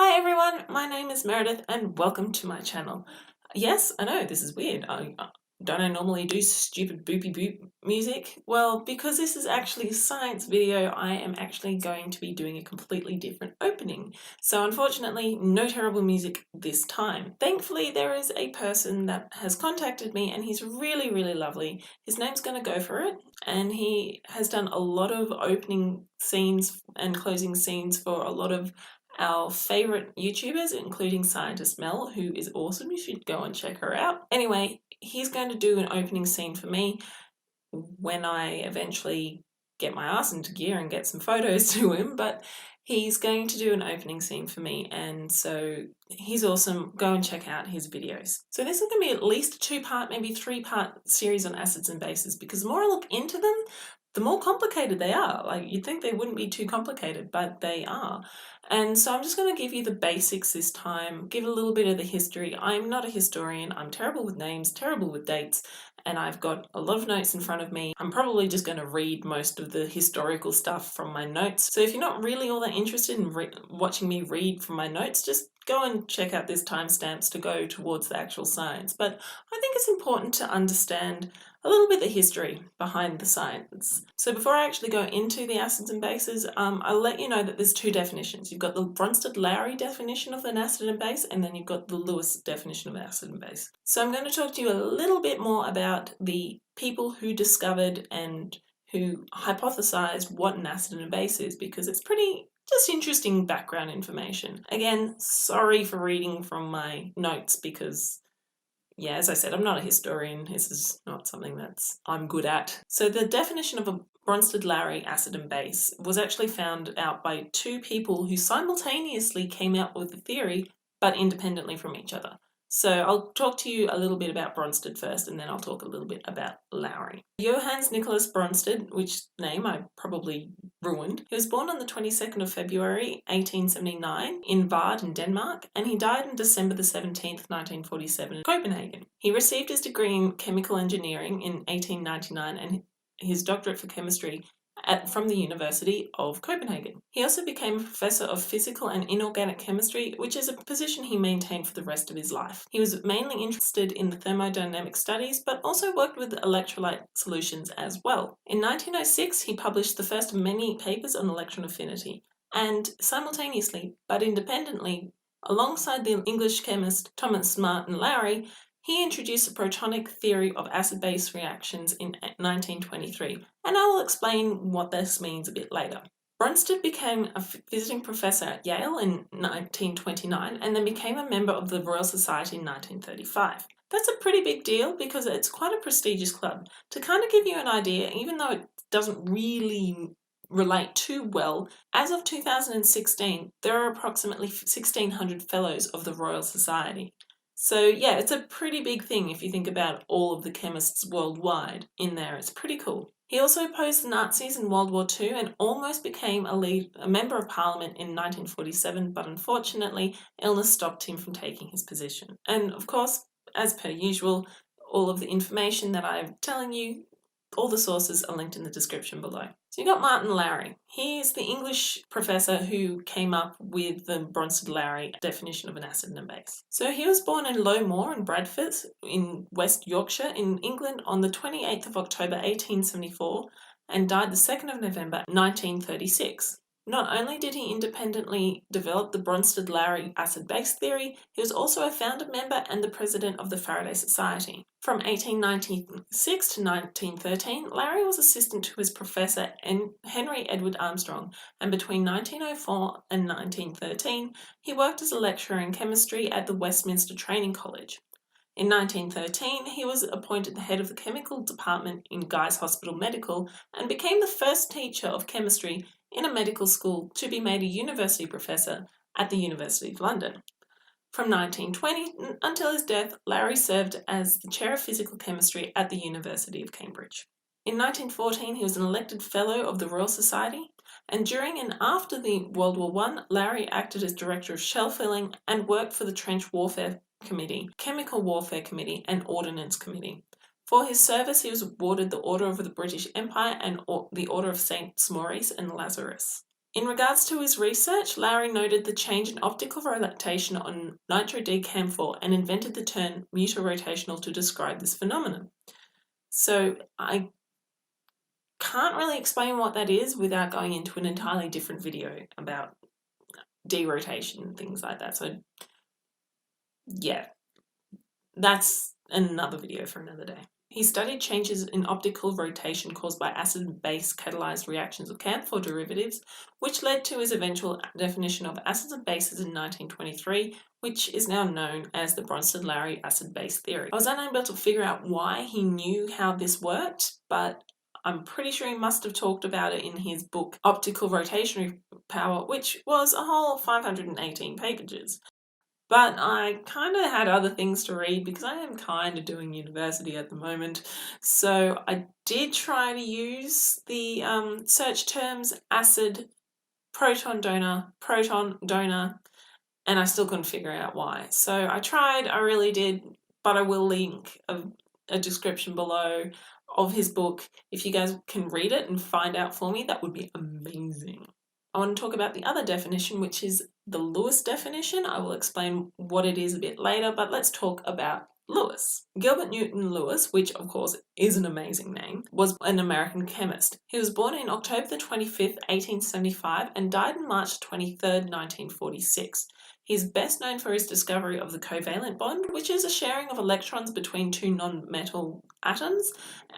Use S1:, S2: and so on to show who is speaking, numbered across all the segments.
S1: Hi everyone, my name is Meredith and welcome to my channel. Yes, I know this is weird. Don't I normally do stupid boopy boop music? Well, because this is actually a science video, I am actually going to be doing a completely different opening. So unfortunately, no terrible music this time. Thankfully, there is a person that has contacted me and he's really, really lovely. His name's Gonna Go For It, and he has done a lot of opening scenes and closing scenes for a lot of our favorite YouTubers, including Scientist Mel, who is awesome. You should go and check her out. Anyway, he's going to do an opening scene for me when I eventually get my ass into gear and get some photos to him, but he's going to do an opening scene for me, and so he's awesome. Go and check out his videos. So this is going to be at least a two-part, maybe three-part series on acids and bases, because the more I look into them, the more complicated they are. Like, you'd think they wouldn't be too complicated, but they are. And so I'm just going to give you the basics this time, give a little bit of the history. I'm not a historian. I'm terrible with names, terrible with dates, and I've got a lot of notes in front of me. I'm probably just going to read most of the historical stuff from my notes. So if you're not really all that interested in watching me read from my notes, just go and check out these timestamps to go towards the actual science. But I think it's important to understand a little bit the history behind the science. So before I actually go into the acids and bases, I'll let you know that there's two definitions. You've got the Bronsted-Lowry definition of an acid and base, and then you've got the Lewis definition of an acid and base. So I'm going to talk to you a little bit more about the people who discovered and who hypothesized what an acid and a base is, because it's pretty just interesting background information. Again, sorry for reading from my notes because, yeah, as I said, I'm not a historian. This is not something I'm good at. So the definition of a Bronsted-Lowry acid and base was actually found out by two people who simultaneously came out with the theory, but independently from each other. So I'll talk to you a little bit about Bronsted first, and then I'll talk a little bit about Lowry. Johannes Nicholas Bronsted, which name I probably ruined. He was born on the 22nd of February 1879 in Vard in Denmark, and he died on December the 17th, 1947 in Copenhagen. He received his degree in chemical engineering in 1899 and his doctorate for chemistry from the University of Copenhagen. He also became a professor of physical and inorganic chemistry, which is a position he maintained for the rest of his life. He was mainly interested in the thermodynamic studies, but also worked with electrolyte solutions as well. In 1906, he published the first of many papers on electron affinity, and simultaneously, but independently, alongside the English chemist Thomas Martin Lowry, he introduced the protonic theory of acid-base reactions in 1923, and I will explain what this means a bit later. Bronsted became a visiting professor at Yale in 1929 and then became a member of the Royal Society in 1935. That's a pretty big deal because it's quite a prestigious club. To kind of give you an idea, even though it doesn't really relate too well, as of 2016, there are approximately 1,600 fellows of the Royal Society. So yeah, it's a pretty big thing if you think about all of the chemists worldwide in there. It's pretty cool. He also opposed the Nazis in World War II and almost became a member of parliament in 1947, but unfortunately illness stopped him from taking his position. And of course, as per usual, all of the information that I'm telling you, all the sources are linked in the description below. So you got Martin Lowry. He's the English professor who came up with the Bronsted-Lowry definition of an acid and a base. So he was born in Low Moor in Bradford in West Yorkshire in England on the 28th of October 1874 and died the 2nd of November 1936. Not only did he independently develop the Bronsted-Lowry acid-base theory, he was also a founder member and the president of the Faraday Society. From 1896 to 1913, Lowry was assistant to his professor Henry Edward Armstrong, and between 1904 and 1913, he worked as a lecturer in chemistry at the Westminster Training College. In 1913, he was appointed the head of the chemical department in Guy's Hospital Medical and became the first teacher of chemistry in a medical school to be made a university professor at the University of London. From 1920 until his death, Lowry served as the chair of physical chemistry at the University of Cambridge. In 1914, he was an elected fellow of the Royal Society, and during and after the World War I, Lowry acted as director of shell filling and worked for the Trench Warfare Committee, Chemical Warfare Committee, and Ordnance Committee. For his service, he was awarded the Order of the British Empire and the Order of Saints Maurice and Lazarus. In regards to his research, Lowry noted the change in optical rotation on nitro-decamphor and invented the term mutarotational to describe this phenomenon. So I can't really explain what that is without going into an entirely different video about derotation and things like that. So yeah, that's another video for another day. He studied changes in optical rotation caused by acid-base catalyzed reactions of camphor derivatives, which led to his eventual definition of acids and bases in 1923, which is now known as the Bronsted-Lowry acid-base theory. I was unable to figure out why he knew how this worked, but I'm pretty sure he must have talked about it in his book Optical Rotationary Power, which was a whole 518 pages. But I kind of had other things to read because I am kind of doing university at the moment. So I did try to use the search terms acid, proton donor, and I still couldn't figure out why. So I tried, I really did, but I will link a description below of his book. If you guys can read it and find out for me, that would be amazing. I want to talk about the other definition, which is the Lewis definition. I will explain what it is a bit later, but let's talk about Lewis. Gilbert Newton Lewis, which of course is an amazing name, was an American chemist. He was born in October 25th, 1875 and died on March 23rd, 1946. He's best known for his discovery of the covalent bond, which is a sharing of electrons between two non-metal atoms,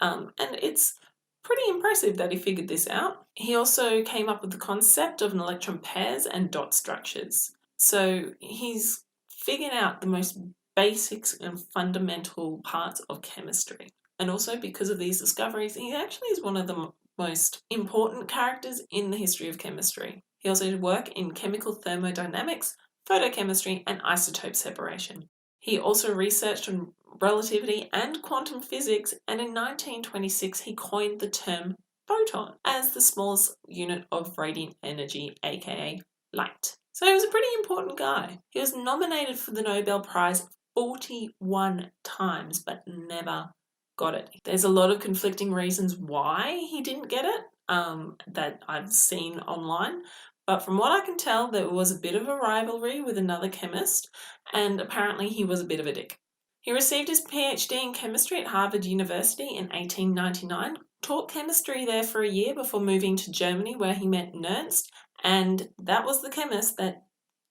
S1: and it's pretty impressive that he figured this out. He also came up with the concept of an electron pairs and dot structures. So he's figured out the most basics and fundamental parts of chemistry. And also because of these discoveries, he actually is one of the most important characters in the history of chemistry. He also did work in chemical thermodynamics, photochemistry, and isotope separation. He also researched on relativity and quantum physics, and in 1926 he coined the term photon as the smallest unit of radiant energy, aka light. So he was a pretty important guy. He was nominated for the Nobel Prize 41 times but never got it. There's a lot of conflicting reasons why he didn't get it that I've seen online. But from what I can tell, there was a bit of a rivalry with another chemist, and apparently he was a bit of a dick. He received his PhD in chemistry at Harvard University in 1899, taught chemistry there for a year before moving to Germany, where he met Nernst, and that was the chemist that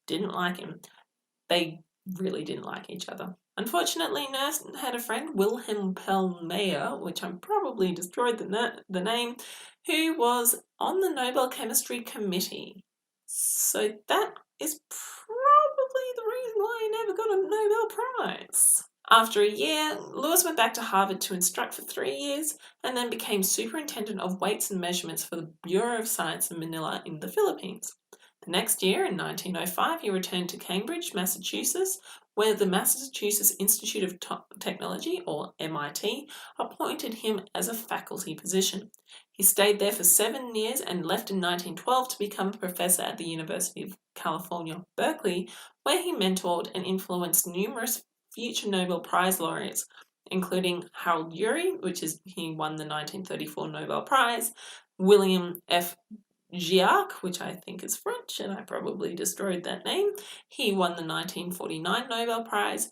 S1: didn't like him. They really didn't like each other. Unfortunately, Nernst had a friend, Wilhelm Pellmeyer, which I probably destroyed the name, who was on the Nobel Chemistry Committee. So that is probably the reason why he never got a Nobel Prize. After a year, Lewis went back to Harvard to instruct for 3 years and then became superintendent of weights and measurements for the Bureau of Science in Manila in the Philippines. The next year, in 1905, he returned to Cambridge, Massachusetts, where the Massachusetts Institute of Technology, or MIT, appointed him as a faculty position. He stayed there for 7 years and left in 1912 to become a professor at the University of California, Berkeley, where he mentored and influenced numerous future Nobel Prize laureates, including Harold Urey, he won the 1934 Nobel Prize, William F. Giac, which I think is French, and I probably destroyed that name. He won the 1949 Nobel Prize.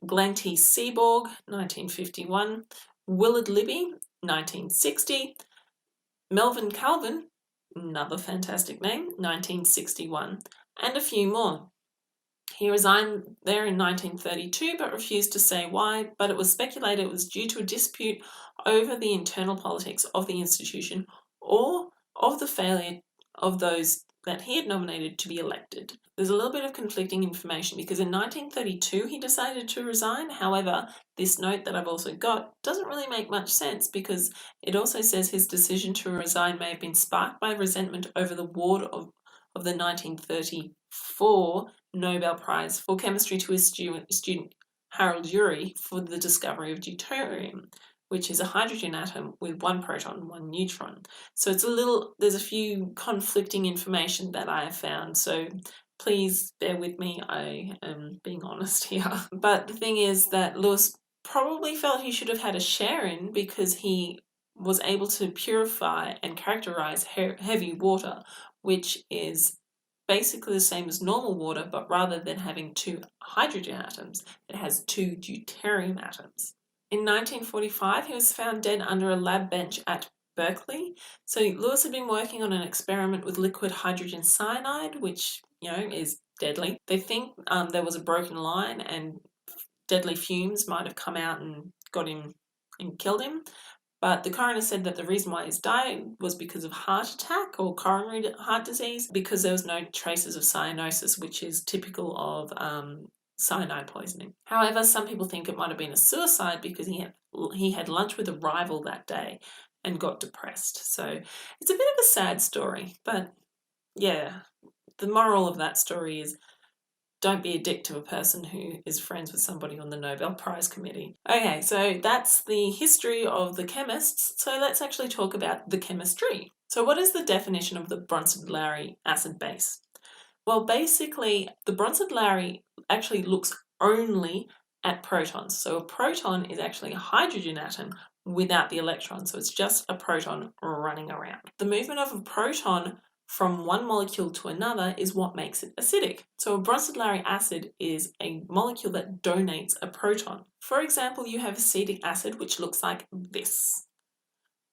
S1: Glenn T. Seaborg, 1951. Willard Libby, 1960. Melvin Calvin, another fantastic name, 1961. And a few more. He resigned there in 1932 but refused to say why, but it was speculated it was due to a dispute over the internal politics of the institution or of the failure of those that he had nominated to be elected. There's a little bit of conflicting information because in 1932 he decided to resign. However, this note that I've also got doesn't really make much sense because it also says his decision to resign may have been sparked by resentment over the award of the 1934 Nobel Prize for Chemistry to his student Harold Urey for the discovery of deuterium, which is a hydrogen atom with 1 proton and 1 neutron. So there's a few conflicting information that I have found, so please bear with me, I am being honest here. But the thing is that Lewis probably felt he should have had a share in because he was able to purify and characterize heavy water, which is basically the same as normal water, but rather than having 2 hydrogen atoms, it has 2 deuterium atoms. In 1945, he was found dead under a lab bench at Berkeley. So Lewis had been working on an experiment with liquid hydrogen cyanide, which, is deadly. They think there was a broken line and deadly fumes might have come out and got him and killed him. But the coroner said that the reason why he's died was because of heart attack or coronary heart disease, because there was no traces of cyanosis, which is typical of cyanide poisoning. However, some people think it might have been a suicide because he had lunch with a rival that day and got depressed. So it's a bit of a sad story, but yeah, the moral of that story is don't be a dick to a person who is friends with somebody on the Nobel Prize committee. Okay, so that's the history of the chemists. So let's actually talk about the chemistry. So what is the definition of the Bronsted-Lowry acid base? Well, basically, the Bronsted-Lowry actually looks only at protons. So a proton is actually a hydrogen atom without the electron. So it's just a proton running around. The movement of a proton from one molecule to another is what makes it acidic. So a Bronsted-Lowry acid is a molecule that donates a proton. For example, you have acetic acid, which looks like this.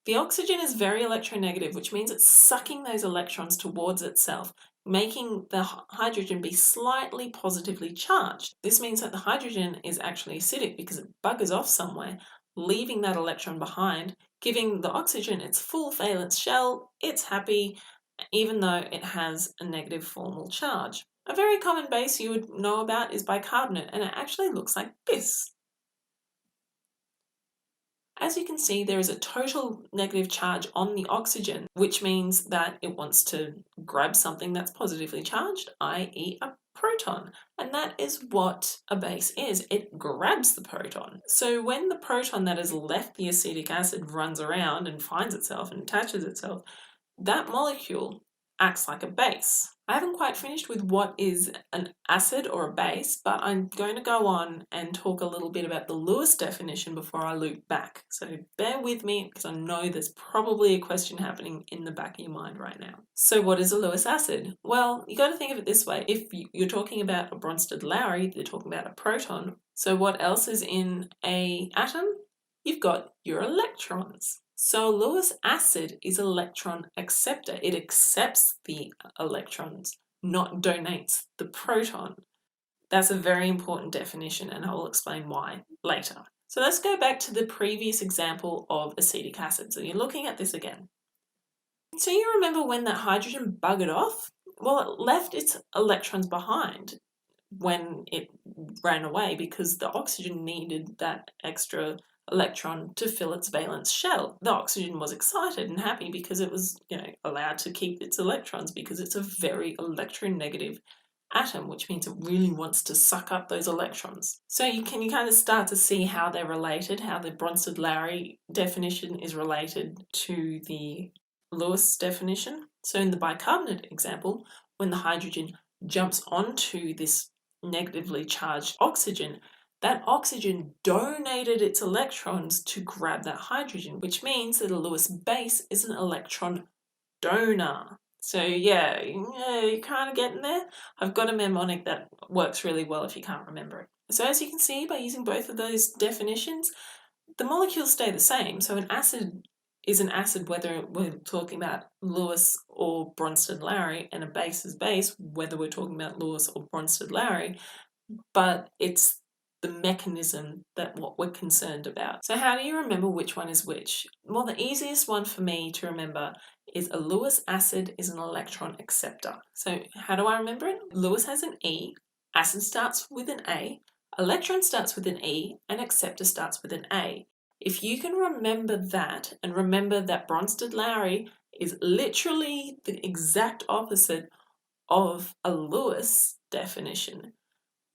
S1: The oxygen is very electronegative, which means it's sucking those electrons towards itself, making the hydrogen be slightly positively charged. This means that the hydrogen is actually acidic because it buggers off somewhere, leaving that electron behind, giving the oxygen its full valence shell. It's happy, even though it has a negative formal charge. A very common base you would know about is bicarbonate, and it actually looks like this. As you can see, there is a total negative charge on the oxygen, which means that it wants to grab something that's positively charged, i.e. a proton. And that is what a base is. It grabs the proton. So when the proton that has left the acetic acid runs around and finds itself and attaches itself, that molecule acts like a base. I haven't quite finished with what is an acid or a base, but I'm going to go on and talk a little bit about the Lewis definition before I loop back. So bear with me because I know there's probably a question happening in the back of your mind right now. So what is a Lewis acid? Well, you got to think of it this way. If you're talking about a Bronsted-Lowry, they're talking about a proton. So what else is in an atom? You've got your electrons. So Lewis acid is electron acceptor. It accepts the electrons, not donates the proton. That's a very important definition, and I will explain why later. So let's go back to the previous example of acetic acid. So you're looking at this again. So you remember when that hydrogen buggered off? Well, it left its electrons behind when it ran away because the oxygen needed that extra electron to fill its valence shell. The oxygen was excited and happy because it was, allowed to keep its electrons because it's a very electronegative atom, which means it really wants to suck up those electrons. So you kind of start to see how they're related, how the Bronsted-Lowry definition is related to the Lewis definition. So in the bicarbonate example, when the hydrogen jumps onto this negatively charged oxygen, that oxygen donated its electrons to grab that hydrogen, which means that a Lewis base is an electron donor. So yeah, you're kind of getting there. I've got a mnemonic that works really well if you can't remember it. So as you can see, by using both of those definitions, the molecules stay the same. So an acid is an acid whether we're talking about Lewis or Bronsted-Lowry, and a base is base whether we're talking about Lewis or Bronsted-Lowry, but it's the mechanism that what we're concerned about. So how do you remember which one is which? Well, the easiest one for me to remember is a Lewis acid is an electron acceptor. So how do I remember it? Lewis has an E, acid starts with an A, electron starts with an E, and acceptor starts with an A. If you can remember that, and remember that Bronsted-Lowry is literally the exact opposite of a Lewis definition,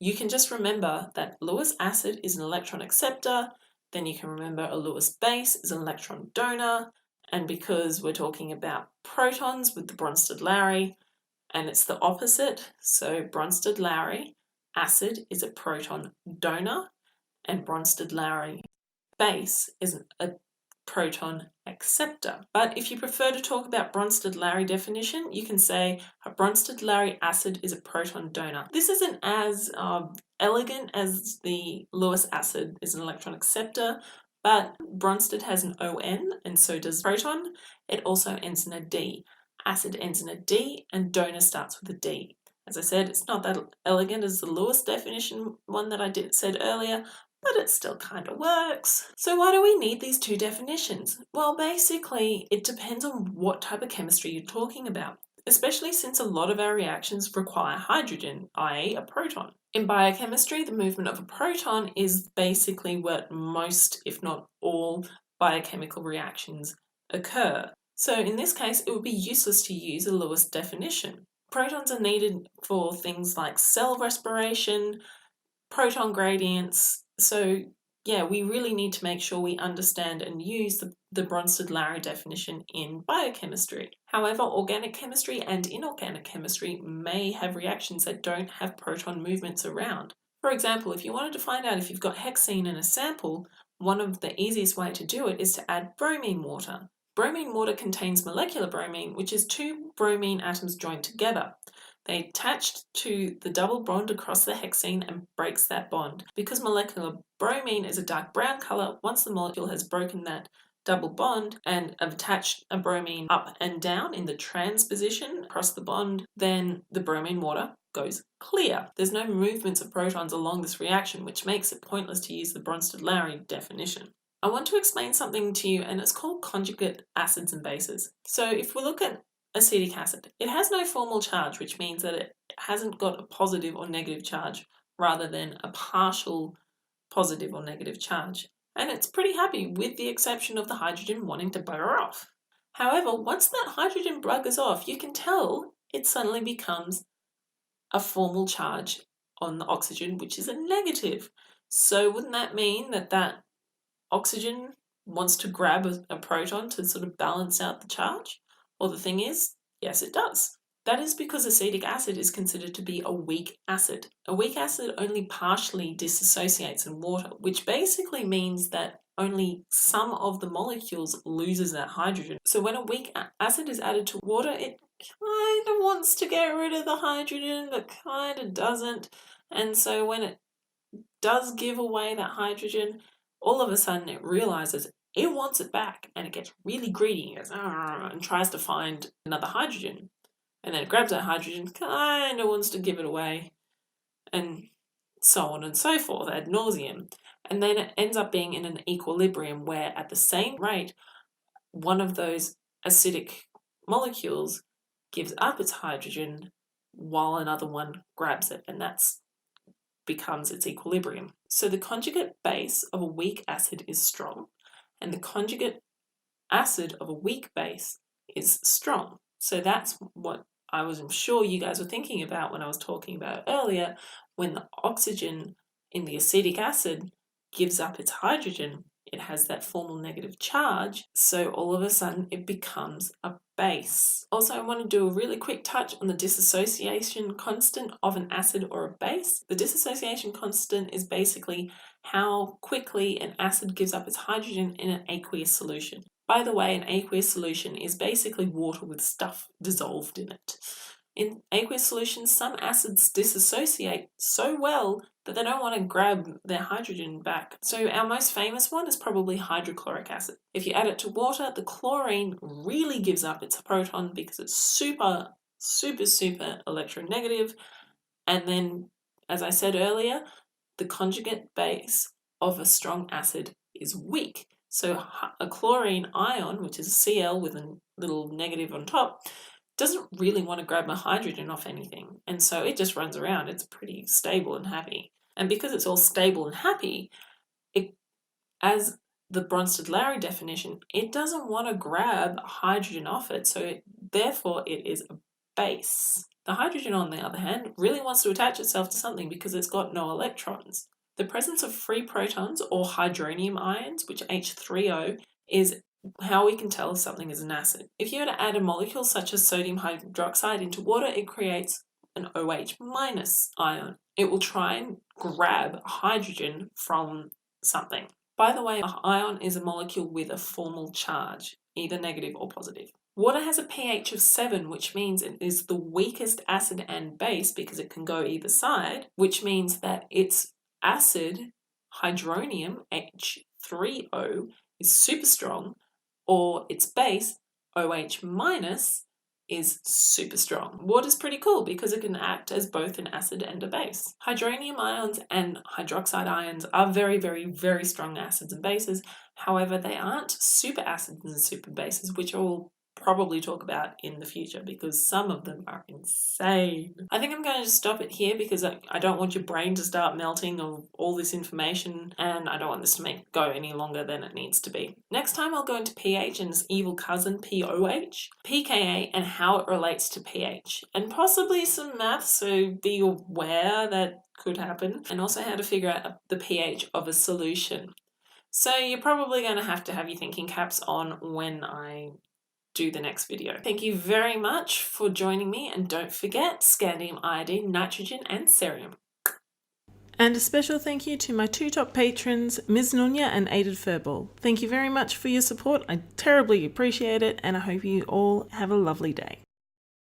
S1: you can just remember that Lewis acid is an electron acceptor, then you can remember a Lewis base is an electron donor, and because we're talking about protons with the Bronsted-Lowry, and it's the opposite, so Bronsted-Lowry acid is a proton donor, and Bronsted-Lowry base is a proton acceptor. But if you prefer to talk about Bronsted-Lowry definition, you can say a Bronsted-Lowry acid is a proton donor. This isn't as elegant as the Lewis acid is an electron acceptor, but Bronsted has an ON and so does proton. It also ends in a D. Acid ends in a D and donor starts with a D. As I said, it's not that elegant as the Lewis definition one that I said earlier, but it still kind of works. So why do we need these two definitions? Well, basically, it depends on what type of chemistry you're talking about, especially since a lot of our reactions require hydrogen, i.e. a proton. In biochemistry, the movement of a proton is basically what most, if not all, biochemical reactions occur. So in this case, it would be useless to use a Lewis definition. Protons are needed for things like cell respiration, proton gradients. So yeah, we really need to make sure we understand and use the Bronsted-Lowry definition in biochemistry. However, organic chemistry and inorganic chemistry may have reactions that don't have proton movements around. For example, if you wanted to find out if you've got hexene in a sample, one of the easiest way to do it is to add bromine water. Bromine water contains molecular bromine, which is two bromine atoms joined together. They attach to the double bond across the hexene and breaks that bond. Because molecular bromine is a dark brown colour, once the molecule has broken that double bond and attached a bromine up and down in the trans position across the bond, then the bromine water goes clear. There's no movements of protons along this reaction, which makes it pointless to use the Bronsted-Lowry definition. I want to explain something to you, and it's called conjugate acids and bases. So if we look at acetic acid, it has no formal charge, which means that it hasn't got a positive or negative charge rather than a partial positive or negative charge. And it's pretty happy, with the exception of the hydrogen wanting to bugger off. However, once that hydrogen buggers off, you can tell it suddenly becomes a formal charge on the oxygen, which is a negative. So wouldn't that mean that that oxygen wants to grab a proton to sort of balance out the charge? Well, the thing is, yes, it does. That is because acetic acid is considered to be a weak acid. A weak acid only partially disassociates in water, which basically means that only some of the molecules loses that hydrogen. So when a weak acid is added to water, it kind of wants to get rid of the hydrogen, but kind of doesn't. And so when it does give away that hydrogen, all of a sudden it realizes it wants it back and it gets really greedy and tries to find another hydrogen. And then it grabs that hydrogen, kind of wants to give it away, and so on and so forth ad nauseum. And then it ends up being in an equilibrium where at the same rate, one of those acidic molecules gives up its hydrogen while another one grabs it, and that's becomes its equilibrium. So the conjugate base of a weak acid is strong, and the conjugate acid of a weak base is strong. So that's what I was sure you guys were thinking about when I was talking about earlier, when the oxygen in the acetic acid gives up its hydrogen, it has that formal negative charge, so all of a sudden it becomes a base. Also, I want to do a really quick touch on the dissociation constant of an acid or a base. The dissociation constant is basically how quickly an acid gives up its hydrogen in an aqueous solution. By the way, an aqueous solution is basically water with stuff dissolved in it. In aqueous solutions, some acids dissociate so well that they don't want to grab their hydrogen back. So our most famous one is probably hydrochloric acid. If you add it to water, the chlorine really gives up its proton because it's super electronegative. And then, as I said earlier, the conjugate base of a strong acid is weak. So a chlorine ion, which is a Cl with a little negative on top, doesn't really want to grab a hydrogen off anything, and so it just runs around. It's pretty stable and happy. And because it's all stable and happy, as the Bronsted-Lowry definition, it doesn't want to grab hydrogen off it, so therefore it is a base. The hydrogen, on the other hand, really wants to attach itself to something because it's got no electrons. The presence of free protons, or hydronium ions, which H3O, is how we can tell if something is an acid. If you were to add a molecule such as sodium hydroxide into water, it creates an OH minus ion. It will try and grab hydrogen from something. By the way, an ion is a molecule with a formal charge, either negative or positive. Water has a pH of 7, which means it is the weakest acid and base because it can go either side, which means that its acid, hydronium, H3O, is super strong, or its base, OH minus, is super strong. Water's pretty cool because it can act as both an acid and a base. Hydronium ions and hydroxide ions are very, very, very strong acids and bases. However, they aren't super acids and super bases, which all probably talk about in the future because some of them are insane. I think I'm going to stop it here because I don't want your brain to start melting of all this information, and I don't want this to go any longer than it needs to be. Next time I'll go into pH and its evil cousin POH, pKa, and how it relates to pH, and possibly some math, so be aware that could happen, and also how to figure out the pH of a solution. So you're probably going to have your thinking caps on when I do the next video. Thank you very much for joining me, and don't forget scandium, iodine, nitrogen and cerium. And a special thank you to my two top patrons, Ms. Nunya and Aided Furball. Thank you very much for your support. I terribly appreciate it, and I hope you all have a lovely day.